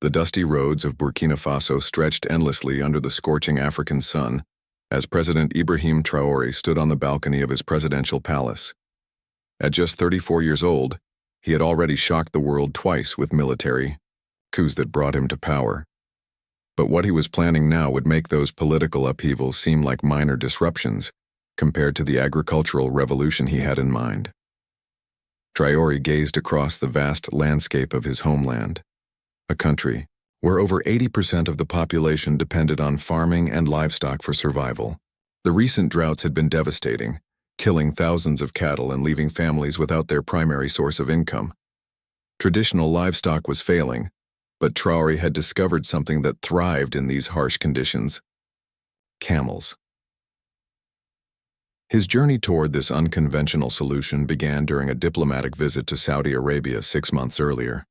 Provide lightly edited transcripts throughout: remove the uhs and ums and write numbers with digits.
The dusty roads of Burkina Faso stretched endlessly under the scorching African sun as President Ibrahim Traore stood on the balcony of his presidential palace. At just 34 years old, he had already shocked the world twice with military coups that brought him to power. But what he was planning now would make those political upheavals seem like minor disruptions compared to the agricultural revolution he had in mind. Traore gazed across the vast landscape of his homeland, a country where over 80% of the population depended on farming and livestock for survival. The recent droughts had been devastating, killing thousands of cattle and leaving families without their primary source of income. Traditional livestock was failing, but Traore had discovered something that thrived in these harsh conditions: camels. His journey toward this unconventional solution began during a diplomatic visit to Saudi Arabia 6 months earlier.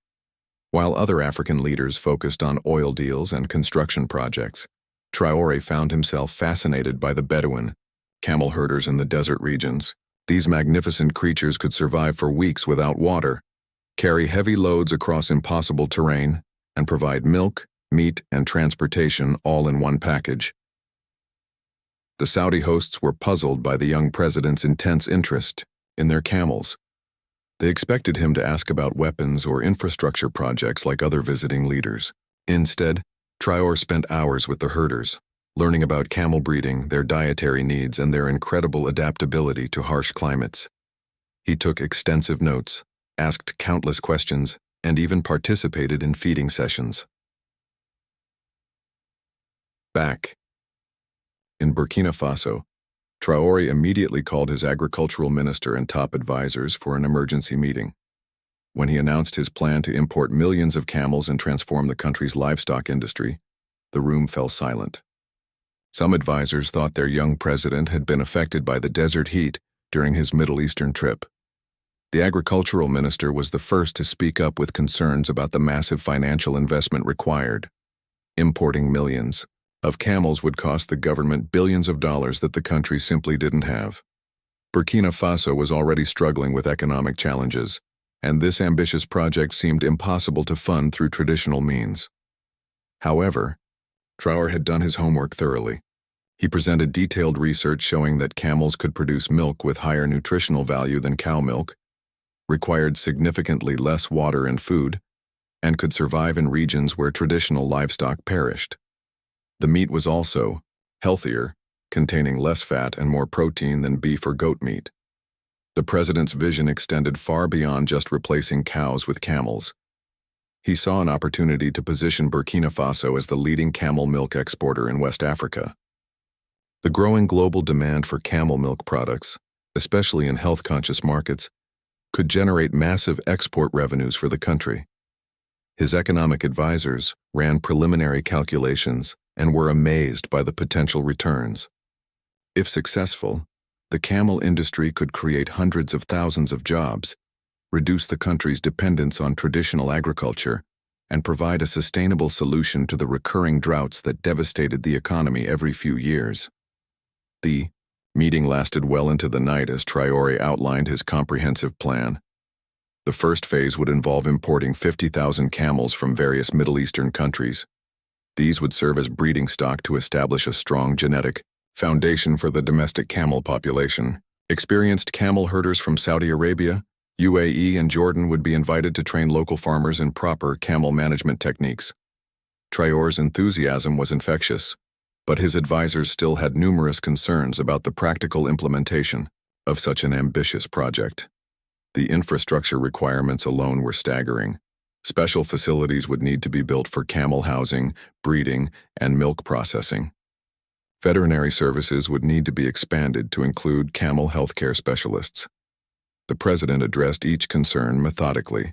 While other African leaders focused on oil deals and construction projects, Traore found himself fascinated by the Bedouin, camel herders in the desert regions. These magnificent creatures could survive for weeks without water, carry heavy loads across impossible terrain, and provide milk, meat, and transportation all in one package. The Saudi hosts were puzzled by the young president's intense interest in their camels. They expected him to ask about weapons or infrastructure projects like other visiting leaders. Instead, Traore spent hours with the herders, learning about camel breeding, their dietary needs, and their incredible adaptability to harsh climates. He took extensive notes, asked countless questions, and even participated in feeding sessions. Back in Burkina Faso, Traore immediately called his agricultural minister and top advisors for an emergency meeting. When he announced his plan to import millions of camels and transform the country's livestock industry, the room fell silent. Some advisors thought their young president had been affected by the desert heat during his Middle Eastern trip. The agricultural minister was the first to speak up with concerns about the massive financial investment required. Importing millions of camels would cost the government billions of dollars that the country simply didn't have. Burkina Faso was already struggling with economic challenges, and this ambitious project seemed impossible to fund through traditional means. However, Traore had done his homework thoroughly. He presented detailed research showing that camels could produce milk with higher nutritional value than cow milk, required significantly less water and food, and could survive in regions where traditional livestock perished. The meat was also healthier, containing less fat and more protein than beef or goat meat. The president's vision extended far beyond just replacing cows with camels. He saw an opportunity to position Burkina Faso as the leading camel milk exporter in West Africa. The growing global demand for camel milk products, especially in health-conscious markets, could generate massive export revenues for the country. His economic advisors ran preliminary calculations and were amazed by the potential returns. If successful, the camel industry could create hundreds of thousands of jobs, reduce the country's dependence on traditional agriculture, and provide a sustainable solution to the recurring droughts that devastated the economy every few years. The meeting lasted well into the night as Traore outlined his comprehensive plan. The first phase would involve importing 50,000 camels from various Middle Eastern countries. These would serve as breeding stock to establish a strong genetic foundation for the domestic camel population. Experienced camel herders from Saudi Arabia, UAE, and Jordan would be invited to train local farmers in proper camel management techniques. Traore's enthusiasm was infectious, but his advisors still had numerous concerns about the practical implementation of such an ambitious project. The infrastructure requirements alone were staggering. Special facilities would need to be built for camel housing, breeding, and milk processing. Veterinary services would need to be expanded to include camel healthcare specialists. The president addressed each concern methodically,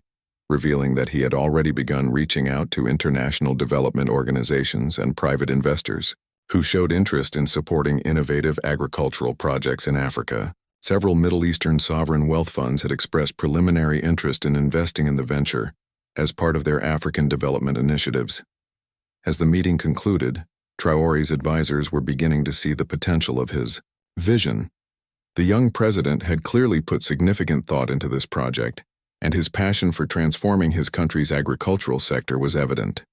revealing that he had already begun reaching out to international development organizations and private investors who showed interest in supporting innovative agricultural projects in Africa. Several Middle Eastern sovereign wealth funds had expressed preliminary interest in investing in the venture as part of their African development initiatives. As the meeting concluded, Traore's advisors were beginning to see the potential of his vision. The young president had clearly put significant thought into this project, and his passion for transforming his country's agricultural sector was evident.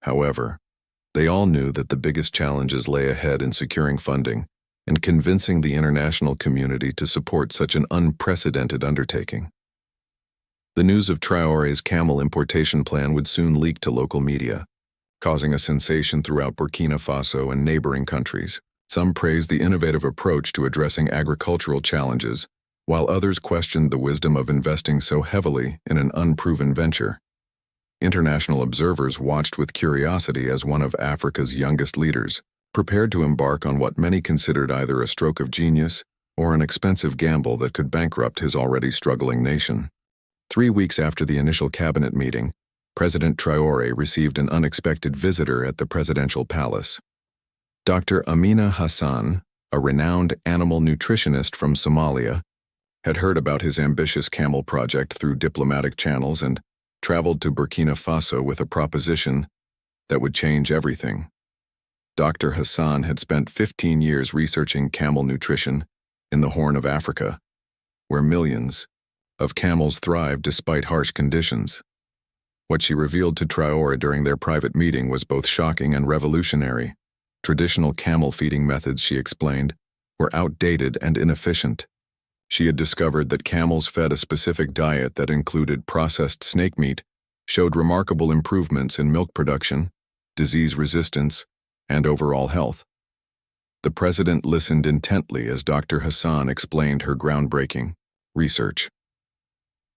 However, they all knew that the biggest challenges lay ahead in securing funding and convincing the international community to support such an unprecedented undertaking. The news of Traore's camel importation plan would soon leak to local media, causing a sensation throughout Burkina Faso and neighboring countries. Some praised the innovative approach to addressing agricultural challenges, while others questioned the wisdom of investing so heavily in an unproven venture. International observers watched with curiosity as one of Africa's youngest leaders prepared to embark on what many considered either a stroke of genius or an expensive gamble that could bankrupt his already struggling nation. 3 weeks after the initial cabinet meeting, President Traore received an unexpected visitor at the presidential palace. Dr. Amina Hassan, a renowned animal nutritionist from Somalia, had heard about his ambitious camel project through diplomatic channels and traveled to Burkina Faso with a proposition that would change everything. Dr. Hassan had spent 15 years researching camel nutrition in the Horn of Africa, where millions of camels thrive despite harsh conditions. What she revealed to Traore during their private meeting was both shocking and revolutionary. Traditional camel feeding methods, she explained, were outdated and inefficient. She had discovered that camels fed a specific diet that included processed snake meat, showed remarkable improvements in milk production, disease resistance, and overall health. The president listened intently as Dr. Hassan explained her groundbreaking research.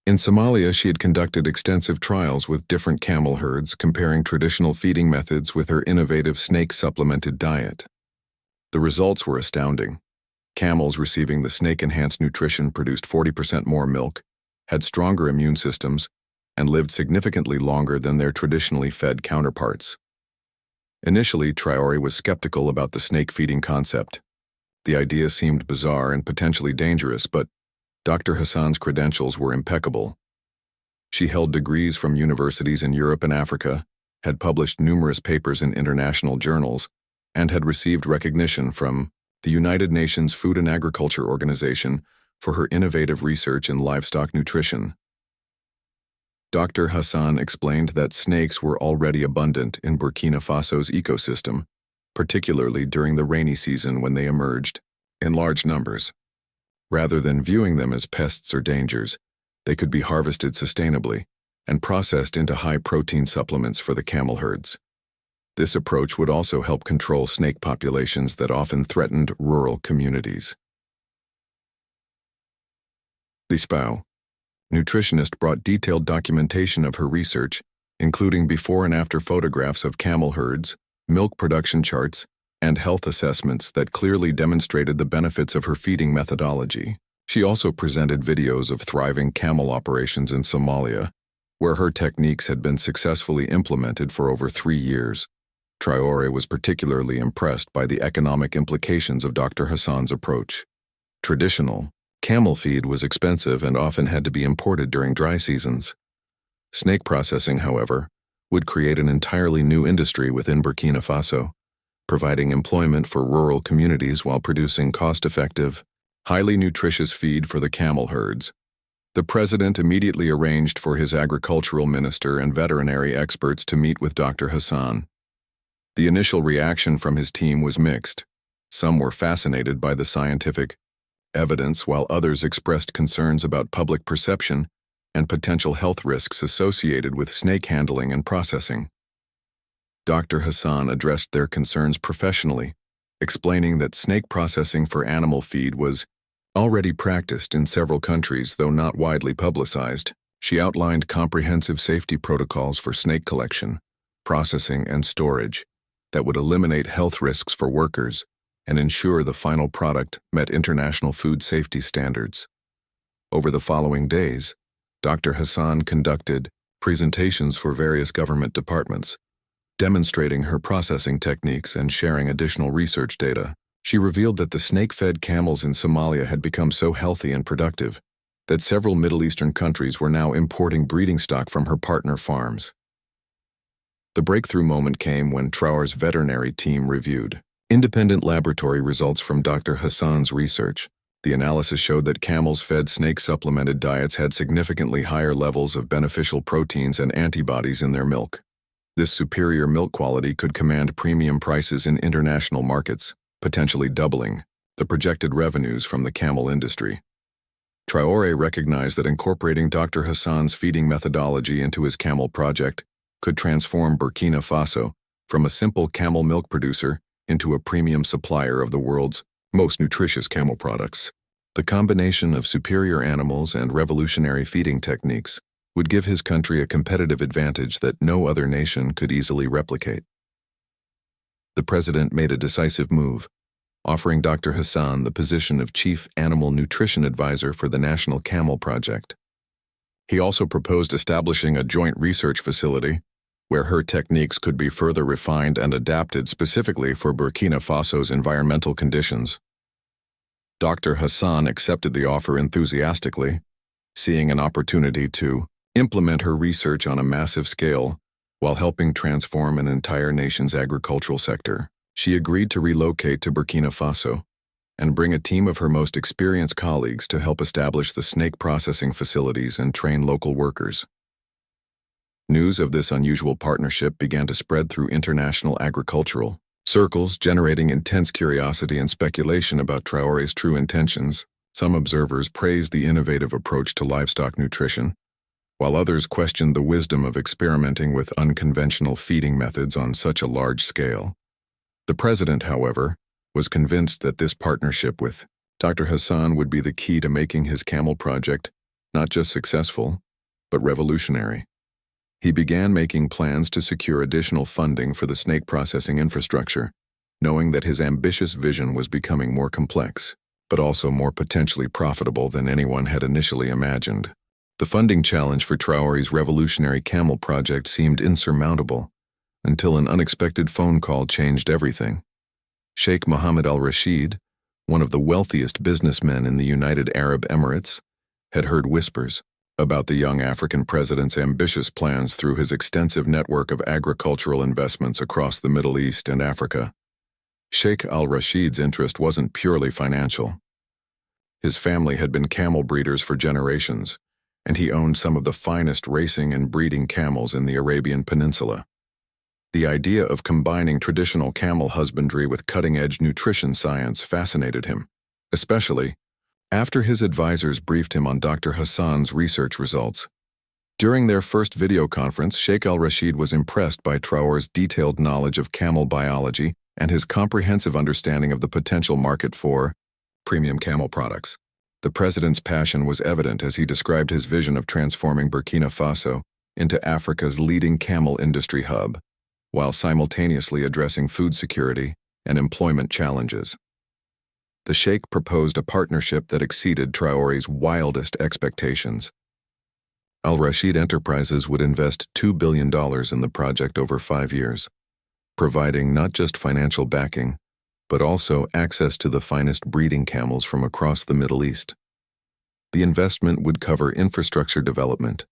In Somalia, she had conducted extensive trials with different camel herds, comparing traditional feeding methods with her innovative snake-supplemented diet. The results were astounding. Camels receiving the snake-enhanced nutrition produced 40% more milk, had stronger immune systems, and lived significantly longer than their traditionally fed counterparts. Initially, Traore was skeptical about the snake feeding concept. The idea seemed bizarre and potentially dangerous, but Dr. Hassan's credentials were impeccable. She held degrees from universities in Europe and Africa, had published numerous papers in international journals, and had received recognition from the United Nations Food and Agriculture Organization for her innovative research in livestock nutrition. Dr. Hassan explained that snakes were already abundant in Burkina Faso's ecosystem, particularly during the rainy season when they emerged in large numbers. Rather than viewing them as pests or dangers, they could be harvested sustainably and processed into high-protein supplements for the camel herds. This approach would also help control snake populations that often threatened rural communities. The SPOW nutritionist brought detailed documentation of her research, including before and after photographs of camel herds, milk production charts, and health assessments that clearly demonstrated the benefits of her feeding methodology. She also presented videos of thriving camel operations in Somalia, where her techniques had been successfully implemented for over 3 years. Traore was particularly impressed by the economic implications of Dr. Hassan's approach. Traditional camel feed was expensive and often had to be imported during dry seasons. Snake processing, however, would create an entirely new industry within Burkina Faso, providing employment for rural communities while producing cost-effective, highly nutritious feed for the camel herds. The president immediately arranged for his agricultural minister and veterinary experts to meet with Dr. Hassan. The initial reaction from his team was mixed. Some were fascinated by the scientific evidence, while others expressed concerns about public perception and potential health risks associated with snake handling and processing. Dr. Hassan addressed their concerns professionally, explaining that snake processing for animal feed was already practiced in several countries, though not widely publicized. She outlined comprehensive safety protocols for snake collection, processing, and storage that would eliminate health risks for workers and ensure the final product met international food safety standards. Over the following days, Dr. Hassan conducted presentations for various government departments, demonstrating her processing techniques and sharing additional research data. She revealed that the snake-fed camels in Somalia had become so healthy and productive that several Middle Eastern countries were now importing breeding stock from her partner farms. The breakthrough moment came when Traore's veterinary team reviewed independent laboratory results from Dr. Hassan's research. The analysis showed that camels fed snake-supplemented diets had significantly higher levels of beneficial proteins and antibodies in their milk. This superior milk quality could command premium prices in international markets, potentially doubling the projected revenues from the camel industry. Traore recognized that incorporating Dr. Hassan's feeding methodology into his camel project could transform Burkina Faso from a simple camel milk producer into a premium supplier of the world's most nutritious camel products. The combination of superior animals and revolutionary feeding techniques would give his country a competitive advantage that no other nation could easily replicate. The president made a decisive move, offering Dr. Hassan the position of Chief Animal Nutrition Advisor for the National Camel Project. He also proposed establishing a joint research facility where her techniques could be further refined and adapted specifically for Burkina Faso's environmental conditions. Dr. Hassan accepted the offer enthusiastically, seeing an opportunity to implement her research on a massive scale while helping transform an entire nation's agricultural sector. She agreed to relocate to Burkina Faso and bring a team of her most experienced colleagues to help establish the snake processing facilities and train local workers. News of this unusual partnership began to spread through international agricultural circles, generating intense curiosity and speculation about Traore's true intentions. Some observers praised the innovative approach to livestock nutrition, while others questioned the wisdom of experimenting with unconventional feeding methods on such a large scale. The president, however, was convinced that this partnership with Dr. Hassan would be the key to making his camel project not just successful, but revolutionary. He began making plans to secure additional funding for the snake processing infrastructure, knowing that his ambitious vision was becoming more complex, but also more potentially profitable than anyone had initially imagined. The funding challenge for Traore's revolutionary camel project seemed insurmountable, until an unexpected phone call changed everything. Sheikh Mohammed al-Rashid, one of the wealthiest businessmen in the United Arab Emirates, had heard whispers about the young African president's ambitious plans through his extensive network of agricultural investments across the Middle East and Africa. Sheikh al-Rashid's interest wasn't purely financial. His family had been camel breeders for generations, and he owned some of the finest racing and breeding camels in the Arabian Peninsula. The idea of combining traditional camel husbandry with cutting-edge nutrition science fascinated him, especially after his advisors briefed him on Dr. Hassan's research results. During their first video conference, Sheikh al-Rashid was impressed by Traore's detailed knowledge of camel biology and his comprehensive understanding of the potential market for premium camel products. The president's passion was evident as he described his vision of transforming Burkina Faso into Africa's leading camel industry hub, while simultaneously addressing food security and employment challenges. The sheikh proposed a partnership that exceeded Traore's wildest expectations. Al-Rashid Enterprises would invest $2 billion in the project over 5 years, providing not just financial backing, but also access to the finest breeding camels from across the Middle East. The investment would cover infrastructure development,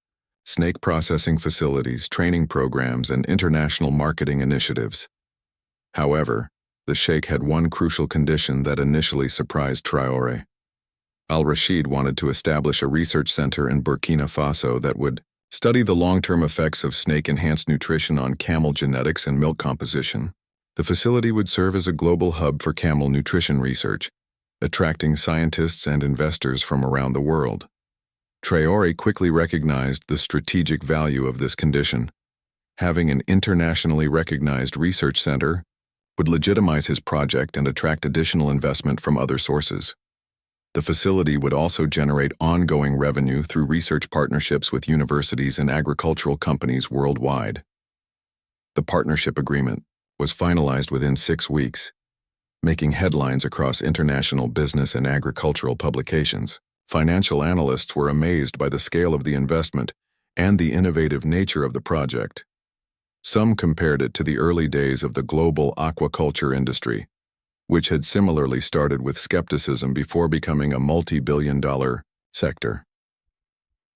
snake processing facilities, training programs, and international marketing initiatives. However, the sheikh had one crucial condition that initially surprised Traore. Al-Rashid wanted to establish a research center in Burkina Faso that would study the long-term effects of snake-enhanced nutrition on camel genetics and milk composition. The facility would serve as a global hub for camel nutrition research, attracting scientists and investors from around the world. Traore quickly recognized the strategic value of this condition. Having an internationally recognized research center would legitimize his project and attract additional investment from other sources. The facility would also generate ongoing revenue through research partnerships with universities and agricultural companies worldwide. The partnership agreement was finalized within 6 weeks, making headlines across international business and agricultural publications. Financial analysts were amazed by the scale of the investment and the innovative nature of the project. Some compared it to the early days of the global aquaculture industry, which had similarly started with skepticism before becoming a multi-billion-dollar sector.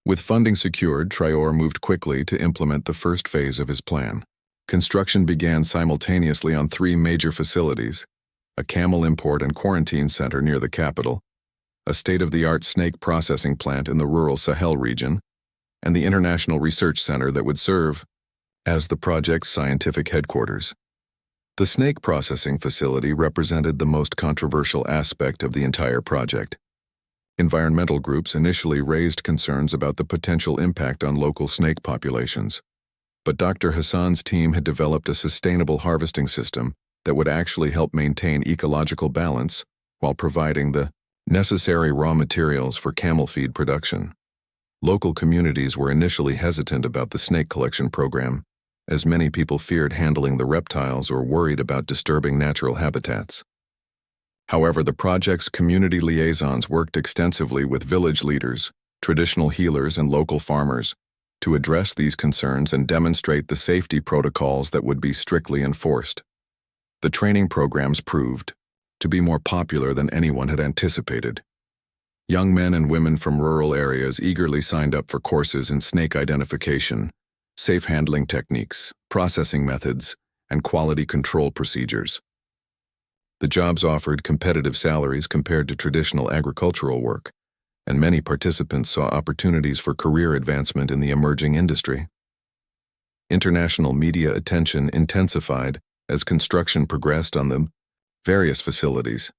With funding secured, Traore moved quickly to implement the first phase of his plan. Construction began simultaneously on 3 major facilities: a camel import and quarantine center near the capital, a state-of-the-art snake processing plant in the rural Sahel region, and the International Research Center that would serve as the project's scientific headquarters. The snake processing facility represented the most controversial aspect of the entire project. Environmental groups initially raised concerns about the potential impact on local snake populations. But Dr. Hassan's team had developed a sustainable harvesting system that would actually help maintain ecological balance while providing the necessary raw materials for camel feed production. Local communities were initially hesitant about the snake collection program, as many people feared handling the reptiles or worried about disturbing natural habitats. However, the project's community liaisons worked extensively with village leaders, traditional healers, and local farmers to address these concerns and demonstrate the safety protocols that would be strictly enforced. The training programs proved to be more popular than anyone had anticipated. Young men and women from rural areas eagerly signed up for courses in snake identification, safe handling techniques, processing methods, and quality control procedures. The jobs offered competitive salaries compared to traditional agricultural work, and many participants saw opportunities for career advancement in the emerging industry. International media attention intensified as construction progressed on the various facilities.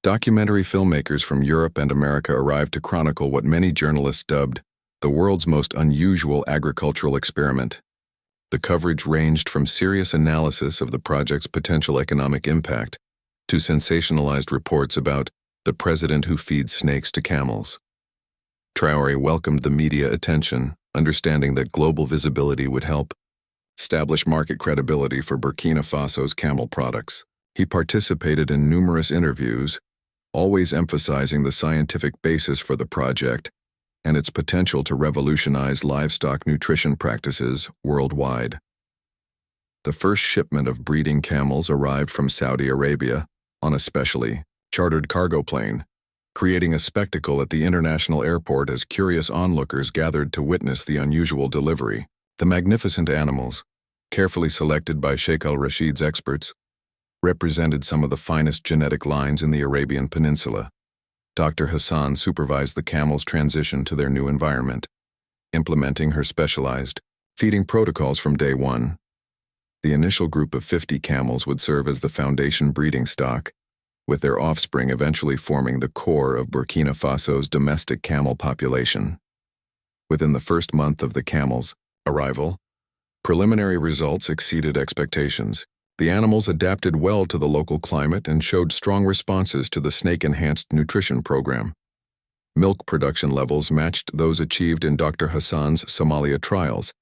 Documentary filmmakers from Europe and America arrived to chronicle what many journalists dubbed the world's most unusual agricultural experiment. The coverage ranged from serious analysis of the project's potential economic impact to sensationalized reports about the president who feeds snakes to camels. Traore welcomed the media attention, understanding that global visibility would help establish market credibility for Burkina Faso's camel products. He participated in numerous interviews, always emphasizing the scientific basis for the project and its potential to revolutionize livestock nutrition practices worldwide. The first shipment of breeding camels arrived from Saudi Arabia on a specially chartered cargo plane, creating a spectacle at the international airport as curious onlookers gathered to witness the unusual delivery. The magnificent animals, carefully selected by Sheikh al-Rashid's experts, represented some of the finest genetic lines in the Arabian Peninsula. Dr. Hassan supervised the camels' transition to their new environment, implementing her specialized feeding protocols from day one. The initial group of 50 camels would serve as the foundation breeding stock, with their offspring eventually forming the core of Burkina Faso's domestic camel population. Within the first month of the camels' arrival, preliminary results exceeded expectations. The animals adapted well to the local climate and showed strong responses to the snake-enhanced nutrition program. Milk production levels matched those achieved in Dr. Hassan's Somalia trials,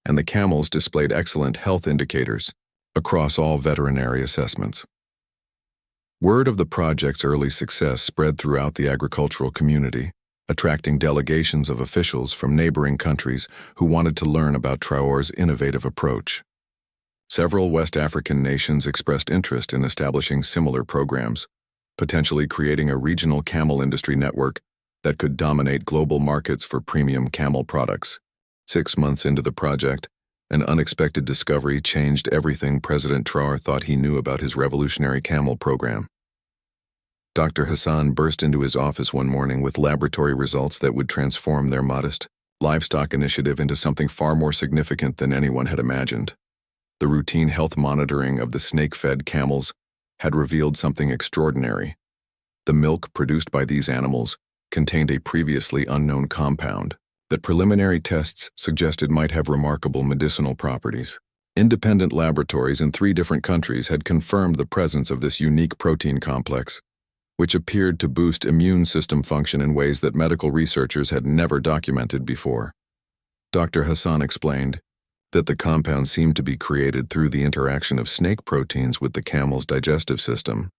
and the camels displayed excellent health indicators across all veterinary assessments. Word of the project's early success spread throughout the agricultural community, attracting delegations of officials from neighboring countries who wanted to learn about Traore's innovative approach. Several West African nations expressed interest in establishing similar programs, potentially creating a regional camel industry network that could dominate global markets for premium camel products. 6 months into the project, an unexpected discovery changed everything President Traore thought he knew about his revolutionary camel program. Dr. Hassan burst into his office one morning with laboratory results that would transform their modest livestock initiative into something far more significant than anyone had imagined. The routine health monitoring of the snake-fed camels had revealed something extraordinary. The milk produced by these animals contained a previously unknown compound that preliminary tests suggested might have remarkable medicinal properties. Independent laboratories in 3 different countries had confirmed the presence of this unique protein complex, which appeared to boost immune system function in ways that medical researchers had never documented before. Dr. Hassan explained that the compound seemed to be created through the interaction of snake proteins with the camel's digestive system,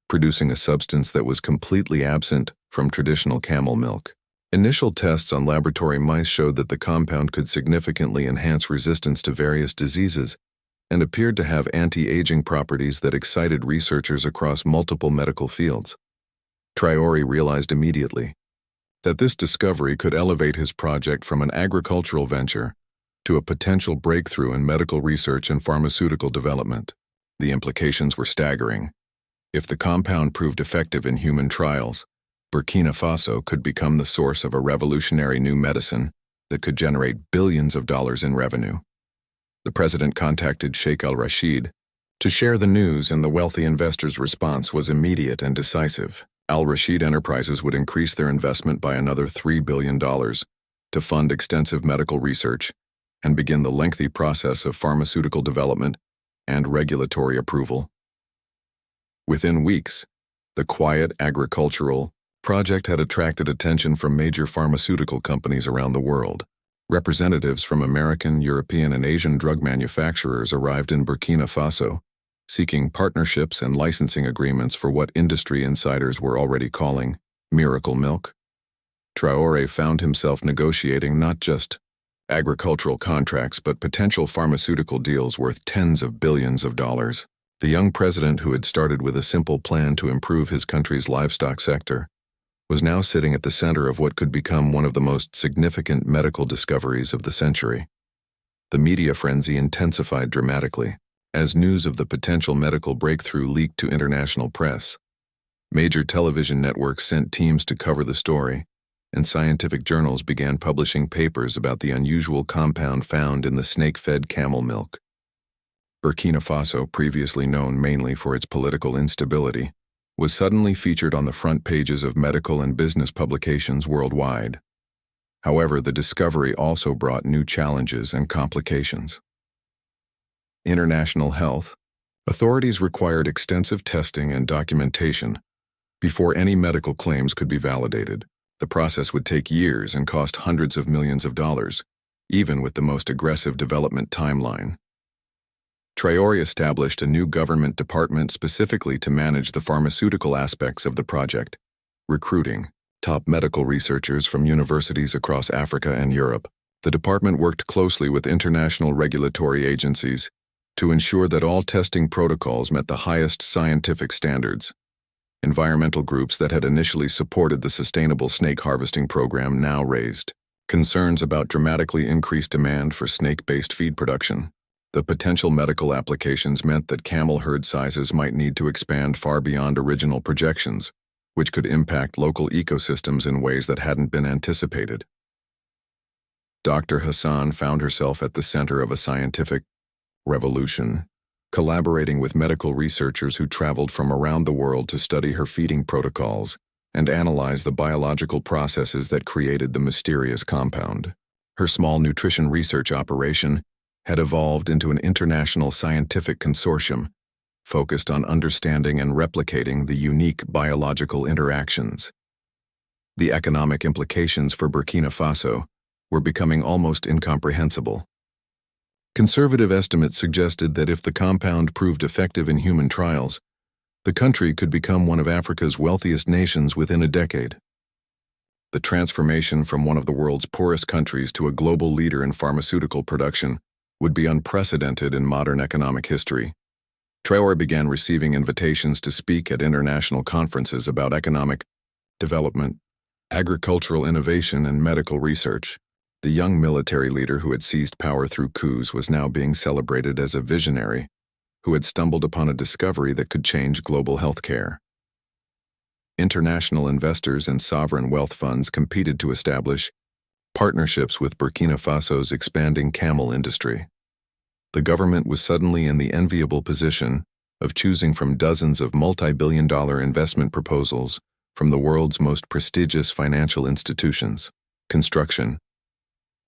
producing a substance that was completely absent from traditional camel milk. Initial tests on laboratory mice showed that the compound could significantly enhance resistance to various diseases and appeared to have anti-aging properties that excited researchers across multiple medical fields. Traore realized immediately that this discovery could elevate his project from an agricultural venture to a potential breakthrough in medical research and pharmaceutical development. The implications were staggering. If the compound proved effective in human trials, Burkina Faso could become the source of a revolutionary new medicine that could generate billions of dollars in revenue. The president contacted Sheikh al-Rashid to share the news, and the wealthy investor's response was immediate and decisive. Al-Rashid Enterprises would increase their investment by another $3 billion to fund extensive medical research and begin the lengthy process of pharmaceutical development and regulatory approval. Within weeks, the quiet agricultural project had attracted attention from major pharmaceutical companies around the world. Representatives from American, European, and Asian drug manufacturers arrived in Burkina Faso, seeking partnerships and licensing agreements for what industry insiders were already calling miracle milk. Traore found himself negotiating not just agricultural contracts but potential pharmaceutical deals worth tens of billions of dollars. The young president, who had started with a simple plan to improve his country's livestock sector, was now sitting at the center of what could become one of the most significant medical discoveries of the century. The media frenzy intensified dramatically as news of the potential medical breakthrough leaked to international press. Major television networks sent teams to cover the story, and scientific journals began publishing papers about the unusual compound found in the snake-fed camel milk. Burkina Faso, previously known mainly for its political instability, was suddenly featured on the front pages of medical and business publications worldwide. However, the discovery also brought new challenges and complications. International health authorities required extensive testing and documentation before any medical claims could be validated. The process would take years and cost hundreds of millions of dollars, even with the most aggressive development timeline. Traore established a new government department specifically to manage the pharmaceutical aspects of the project, recruiting top medical researchers from universities across Africa and Europe. The department worked closely with international regulatory agencies to ensure that all testing protocols met the highest scientific standards. Environmental groups that had initially supported the sustainable snake harvesting program now raised concerns about dramatically increased demand for snake-based feed production. The potential medical applications meant that camel herd sizes might need to expand far beyond original projections, which could impact local ecosystems in ways that hadn't been anticipated. Dr. Hassan found herself at the center of a scientific revolution, collaborating with medical researchers who traveled from around the world to study her feeding protocols and analyze the biological processes that created the mysterious compound. Her small nutrition research operation had evolved into an international scientific consortium focused on understanding and replicating the unique biological interactions. The economic implications for Burkina Faso were becoming almost incomprehensible. Conservative estimates suggested that if the compound proved effective in human trials, the country could become one of Africa's wealthiest nations within a decade. The transformation from one of the world's poorest countries to a global leader in pharmaceutical production would be unprecedented in modern economic history. Traore began receiving invitations to speak at international conferences about economic development, agricultural innovation, and medical research. The young military leader who had seized power through coups was now being celebrated as a visionary who had stumbled upon a discovery that could change global healthcare. International investors and sovereign wealth funds competed to establish partnerships with Burkina Faso's expanding camel industry. The government was suddenly in the enviable position of choosing from dozens of multi-billion-dollar investment proposals from the world's most prestigious financial institutions. Construction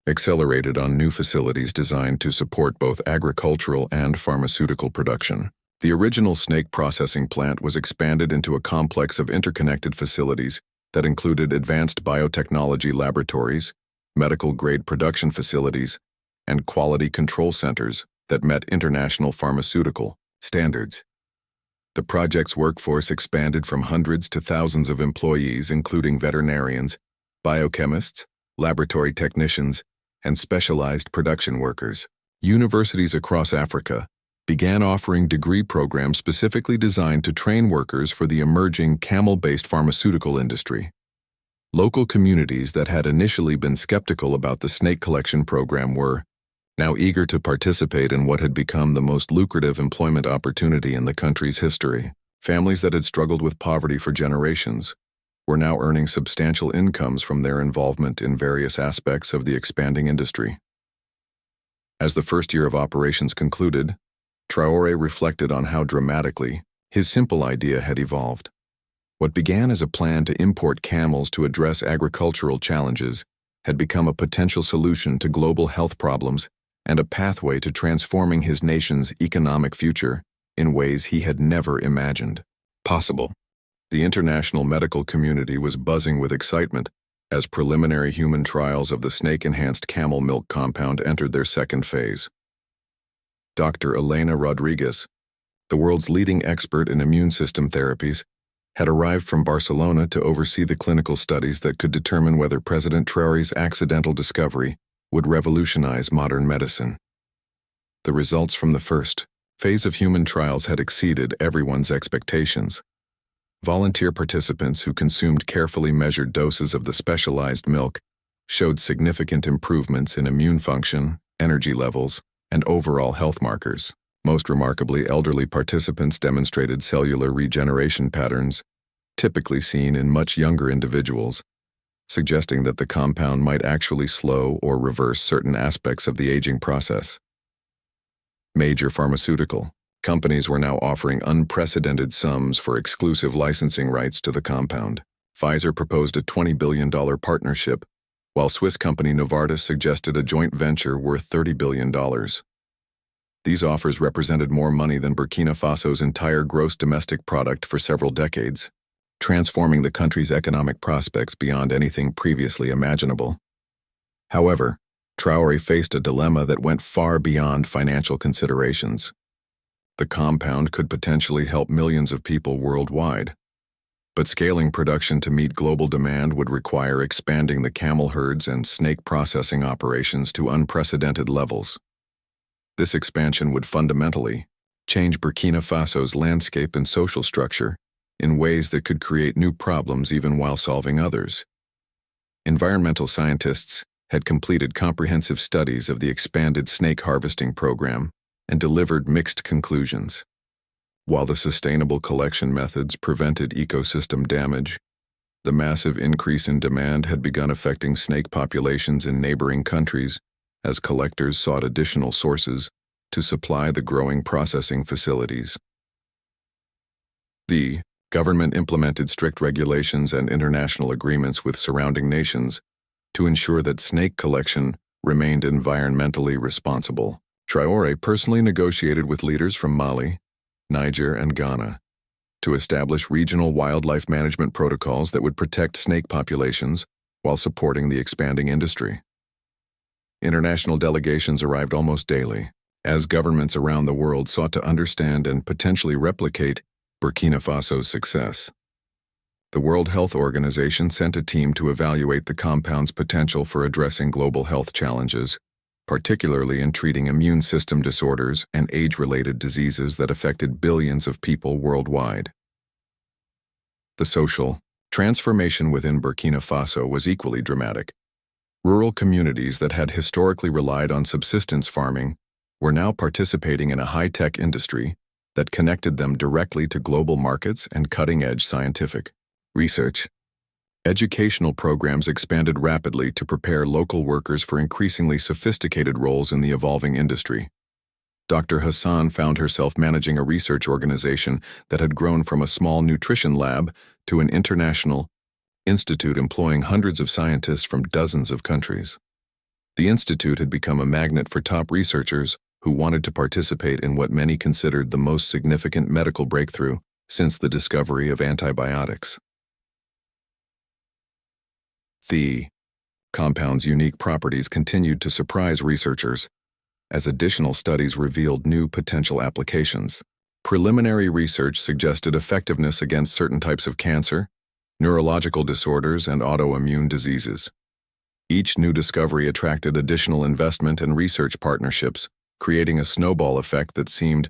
accelerated on new facilities designed to support both agricultural and pharmaceutical production. The original snake processing plant was expanded into a complex of interconnected facilities that included advanced biotechnology laboratories, medical-grade production facilities, and quality control centers that met international pharmaceutical standards. The project's workforce expanded from hundreds to thousands of employees, including veterinarians, biochemists, laboratory technicians, and specialized production workers. Universities across Africa began offering degree programs specifically designed to train workers for the emerging camel-based pharmaceutical industry. Local communities that had initially been skeptical about the snake collection program were now eager to participate in what had become the most lucrative employment opportunity in the country's history. Families that had struggled with poverty for generations were now earning substantial incomes from their involvement in various aspects of the expanding industry. As the first year of operations concluded, Traore reflected on how dramatically his simple idea had evolved. What began as a plan to import camels to address agricultural challenges had become a potential solution to global health problems and a pathway to transforming his nation's economic future in ways he had never imagined possible. The international medical community was buzzing with excitement as preliminary human trials of the snake-enhanced camel milk compound entered their second phase. Dr. Elena Rodriguez, the world's leading expert in immune system therapies, had arrived from Barcelona to oversee the clinical studies that could determine whether President Traore's accidental discovery would revolutionize modern medicine. The results from the first phase of human trials had exceeded everyone's expectations. Volunteer participants who consumed carefully measured doses of the specialized milk showed significant improvements in immune function, energy levels, and overall health markers. Most remarkably, elderly participants demonstrated cellular regeneration patterns typically seen in much younger individuals, suggesting that the compound might actually slow or reverse certain aspects of the aging process. Major pharmaceutical companies were now offering unprecedented sums for exclusive licensing rights to the compound. Pfizer proposed a $20 billion partnership, while Swiss company Novartis suggested a joint venture worth $30 billion. These offers represented more money than Burkina Faso's entire gross domestic product for several decades, transforming the country's economic prospects beyond anything previously imaginable. However, Traore faced a dilemma that went far beyond financial considerations. The compound could potentially help millions of people worldwide, but scaling production to meet global demand would require expanding the camel herds and snake processing operations to unprecedented levels. This expansion would fundamentally change Burkina Faso's landscape and social structure in ways that could create new problems even while solving others. Environmental scientists had completed comprehensive studies of the expanded snake harvesting program and delivered mixed conclusions. While the sustainable collection methods prevented ecosystem damage, the massive increase in demand had begun affecting snake populations in neighboring countries as collectors sought additional sources to supply the growing processing facilities. The government implemented strict regulations and international agreements with surrounding nations to ensure that snake collection remained environmentally responsible. Traore personally negotiated with leaders from Mali, Niger, and Ghana to establish regional wildlife management protocols that would protect snake populations while supporting the expanding industry. International delegations arrived almost daily, as governments around the world sought to understand and potentially replicate Burkina Faso's success. The World Health Organization sent a team to evaluate the compound's potential for addressing global health challenges, particularly in treating immune system disorders and age-related diseases that affected billions of people worldwide. The social transformation within Burkina Faso was equally dramatic. Rural communities that had historically relied on subsistence farming were now participating in a high-tech industry that connected them directly to global markets and cutting-edge scientific research. Educational programs expanded rapidly to prepare local workers for increasingly sophisticated roles in the evolving industry. Dr. Hassan found herself managing a research organization that had grown from a small nutrition lab to an international institute employing hundreds of scientists from dozens of countries. The institute had become a magnet for top researchers who wanted to participate in what many considered the most significant medical breakthrough since the discovery of antibiotics. The compound's unique properties continued to surprise researchers as additional studies revealed new potential applications. Preliminary research suggested effectiveness against certain types of cancer, neurological disorders, and autoimmune diseases. Each new discovery attracted additional investment and research partnerships, creating a snowball effect that seemed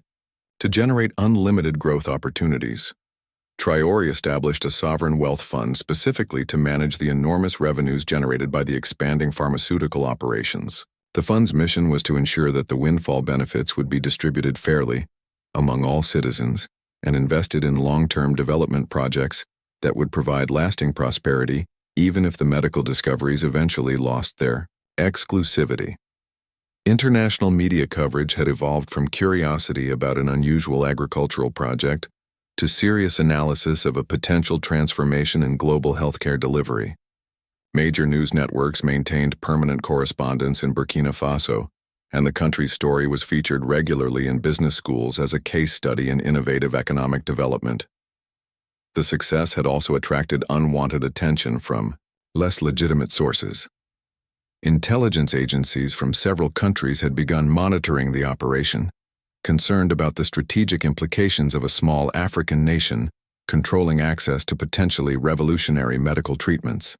to generate unlimited growth opportunities. Traore established a sovereign wealth fund specifically to manage the enormous revenues generated by the expanding pharmaceutical operations. The fund's mission was to ensure that the windfall benefits would be distributed fairly among all citizens and invested in long-term development projects that would provide lasting prosperity even if the medical discoveries eventually lost their exclusivity. International media coverage had evolved from curiosity about an unusual agricultural project to serious analysis of a potential transformation in global healthcare delivery. Major news networks maintained permanent correspondence in Burkina Faso, and the country's story was featured regularly in business schools as a case study in innovative economic development. The success had also attracted unwanted attention from less legitimate sources. Intelligence agencies from several countries had begun monitoring the operation, concerned about the strategic implications of a small African nation controlling access to potentially revolutionary medical treatments.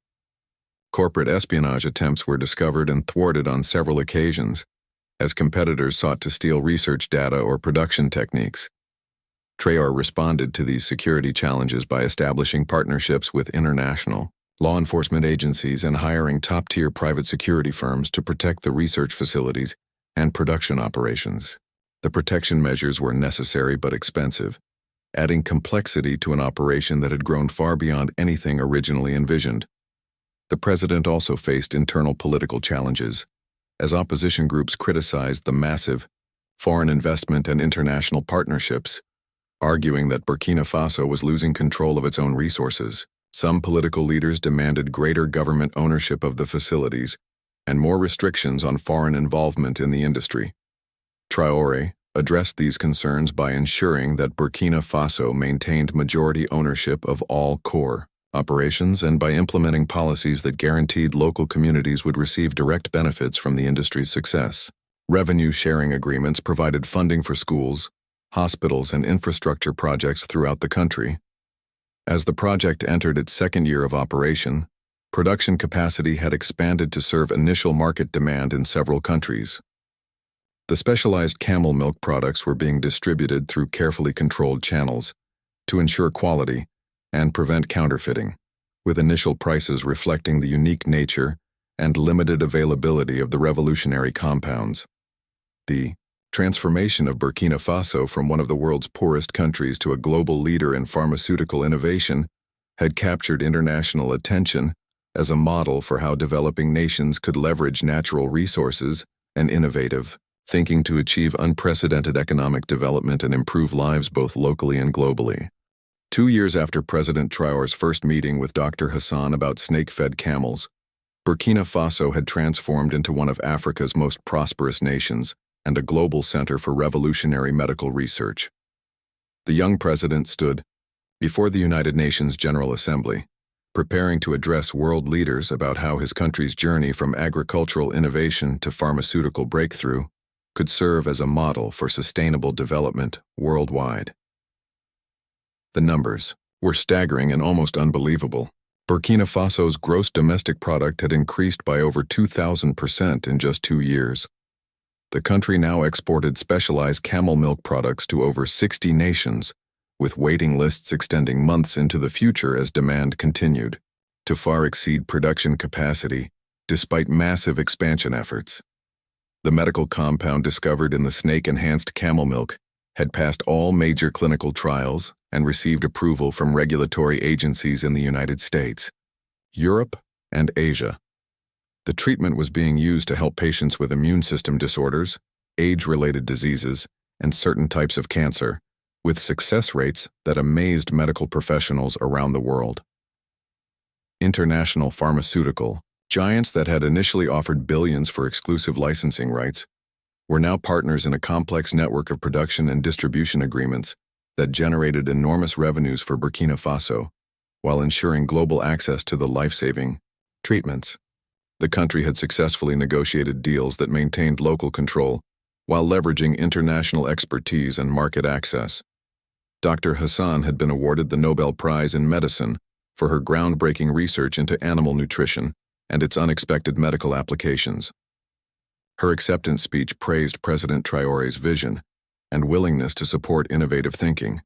Corporate espionage attempts were discovered and thwarted on several occasions, as competitors sought to steal research data or production techniques. Traore responded to these security challenges by establishing partnerships with international law enforcement agencies and hiring top-tier private security firms to protect the research facilities and production operations. The protection measures were necessary but expensive, adding complexity to an operation that had grown far beyond anything originally envisioned. The president also faced internal political challenges, as opposition groups criticized the massive foreign investment and international partnerships, arguing that Burkina Faso was losing control of its own resources. Some political leaders demanded greater government ownership of the facilities and more restrictions on foreign involvement in the industry. Traore addressed these concerns by ensuring that Burkina Faso maintained majority ownership of all core operations and by implementing policies that guaranteed local communities would receive direct benefits from the industry's success. Revenue-sharing agreements provided funding for schools, hospitals, and infrastructure projects throughout the country. As the project entered its second year of operation, production capacity had expanded to serve initial market demand in several countries. The specialized camel milk products were being distributed through carefully controlled channels to ensure quality and prevent counterfeiting, with initial prices reflecting the unique nature and limited availability of the revolutionary compounds. The transformation of Burkina Faso from one of the world's poorest countries to a global leader in pharmaceutical innovation had captured international attention as a model for how developing nations could leverage natural resources and innovative thinking to achieve unprecedented economic development and improve lives both locally and globally. 2 years after President Traore's first meeting with Dr. Hassan about snake-fed camels, Burkina Faso had transformed into one of Africa's most prosperous nations and a global center for revolutionary medical research. The young president stood before the United Nations General Assembly, preparing to address world leaders about how his country's journey from agricultural innovation to pharmaceutical breakthrough could serve as a model for sustainable development worldwide. The numbers were staggering and almost unbelievable. Burkina Faso's gross domestic product had increased by over 2,000% in just 2 years. The country now exported specialized camel milk products to over 60 nations, with waiting lists extending months into the future as demand continued to far exceed production capacity, despite massive expansion efforts. The medical compound discovered in the snake-enhanced camel milk had passed all major clinical trials and received approval from regulatory agencies in the United States, Europe, and Asia. The treatment was being used to help patients with immune system disorders, age-related diseases, and certain types of cancer, with success rates that amazed medical professionals around the world. International pharmaceutical giants that had initially offered billions for exclusive licensing rights were now partners in a complex network of production and distribution agreements that generated enormous revenues for Burkina Faso, while ensuring global access to the life-saving treatments. The country had successfully negotiated deals that maintained local control while leveraging international expertise and market access. Dr. Hassan had been awarded the Nobel Prize in Medicine for her groundbreaking research into animal nutrition and its unexpected medical applications. Her acceptance speech praised President Traore's vision and willingness to support innovative thinking,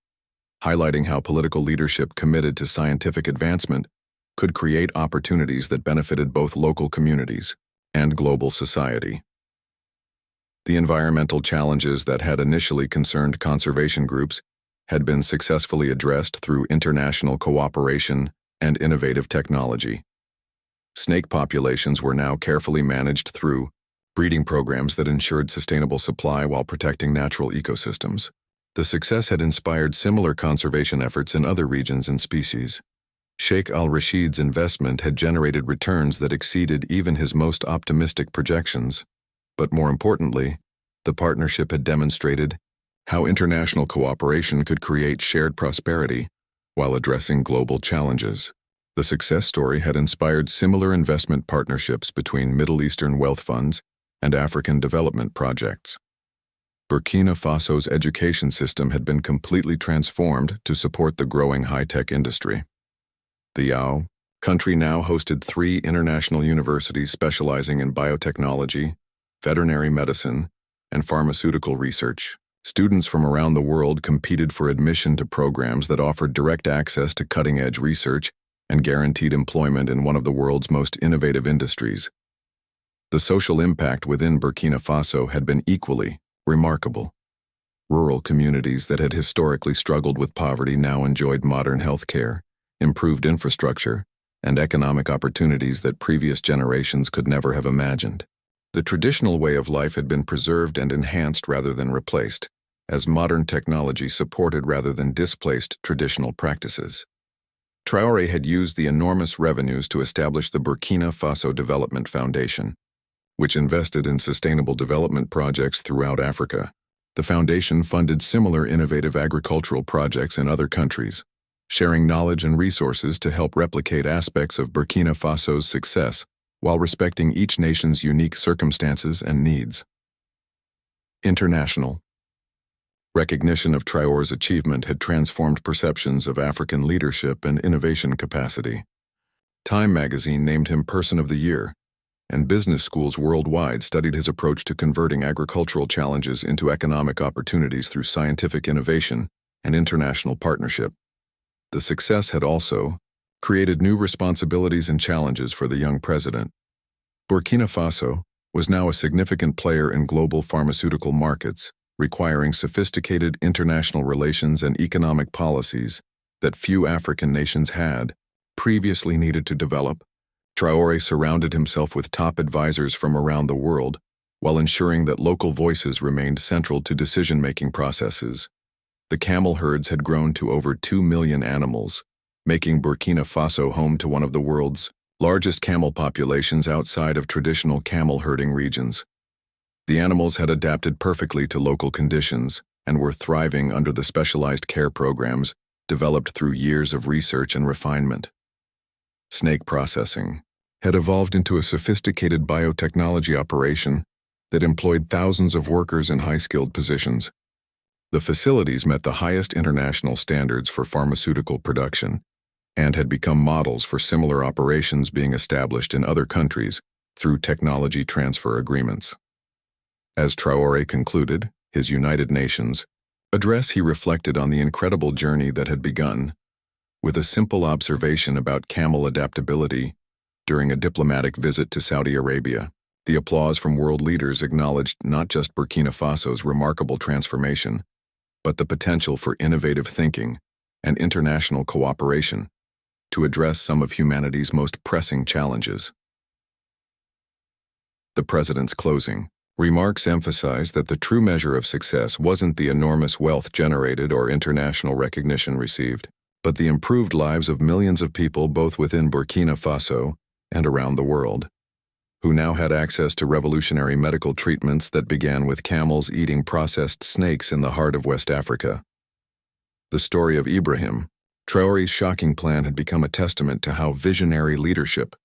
highlighting how political leadership committed to scientific advancement could create opportunities that benefited both local communities and global society. The environmental challenges that had initially concerned conservation groups had been successfully addressed through international cooperation and innovative technology. Snake populations were now carefully managed through breeding programs that ensured sustainable supply while protecting natural ecosystems. The success had inspired similar conservation efforts in other regions and species. Sheikh al-Rashid's investment had generated returns that exceeded even his most optimistic projections. But more importantly, the partnership had demonstrated how international cooperation could create shared prosperity while addressing global challenges. The success story had inspired similar investment partnerships between Middle Eastern wealth funds and African development projects. Burkina Faso's education system had been completely transformed to support the growing high-tech industry. The Yao country now hosted 3 international universities specializing in biotechnology, veterinary medicine, and pharmaceutical research. Students from around the world competed for admission to programs that offered direct access to cutting-edge research and guaranteed employment in one of the world's most innovative industries. The social impact within Burkina Faso had been equally remarkable. Rural communities that had historically struggled with poverty now enjoyed modern health care, improved infrastructure, and economic opportunities that previous generations could never have imagined. The traditional way of life had been preserved and enhanced rather than replaced, as modern technology supported rather than displaced traditional practices. Traore had used the enormous revenues to establish the Burkina Faso Development Foundation, which invested in sustainable development projects throughout Africa. The foundation funded similar innovative agricultural projects in other countries, sharing knowledge and resources to help replicate aspects of Burkina Faso's success while respecting each nation's unique circumstances and needs. International recognition of Traore's achievement had transformed perceptions of African leadership and innovation capacity. Time magazine named him Person of the Year, and business schools worldwide studied his approach to converting agricultural challenges into economic opportunities through scientific innovation and international partnership. The success had also created new responsibilities and challenges for the young president. Burkina Faso was now a significant player in global pharmaceutical markets, requiring sophisticated international relations and economic policies that few African nations had previously needed to develop. Traore surrounded himself with top advisors from around the world, while ensuring that local voices remained central to decision-making processes. The camel herds had grown to over 2 million animals, making Burkina Faso home to one of the world's largest camel populations outside of traditional camel herding regions. The animals had adapted perfectly to local conditions and were thriving under the specialized care programs developed through years of research and refinement. Snake processing had evolved into a sophisticated biotechnology operation that employed thousands of workers in high-skilled positions. The facilities met the highest international standards for pharmaceutical production and had become models for similar operations being established in other countries through technology transfer agreements. As Traore concluded his United Nations address, he reflected on the incredible journey that had begun with a simple observation about camel adaptability during a diplomatic visit to Saudi Arabia. The applause from world leaders acknowledged not just Burkina Faso's remarkable transformation, but the potential for innovative thinking and international cooperation to address some of humanity's most pressing challenges. The president's closing remarks emphasized that the true measure of success wasn't the enormous wealth generated or international recognition received, but the improved lives of millions of people both within Burkina Faso and around the world, who now had access to revolutionary medical treatments that began with camels eating processed snakes in the heart of West Africa. The story of Ibrahim, Traore's shocking plan, had become a testament to how visionary leadership,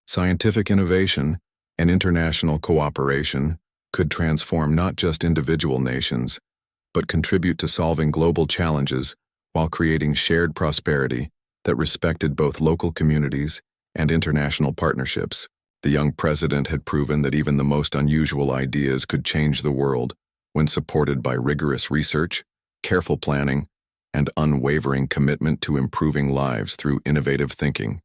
scientific innovation, and international cooperation could transform not just individual nations, but contribute to solving global challenges while creating shared prosperity that respected both local communities and international partnerships. The young president had proven that even the most unusual ideas could change the world when supported by rigorous research, careful planning, and unwavering commitment to improving lives through innovative thinking.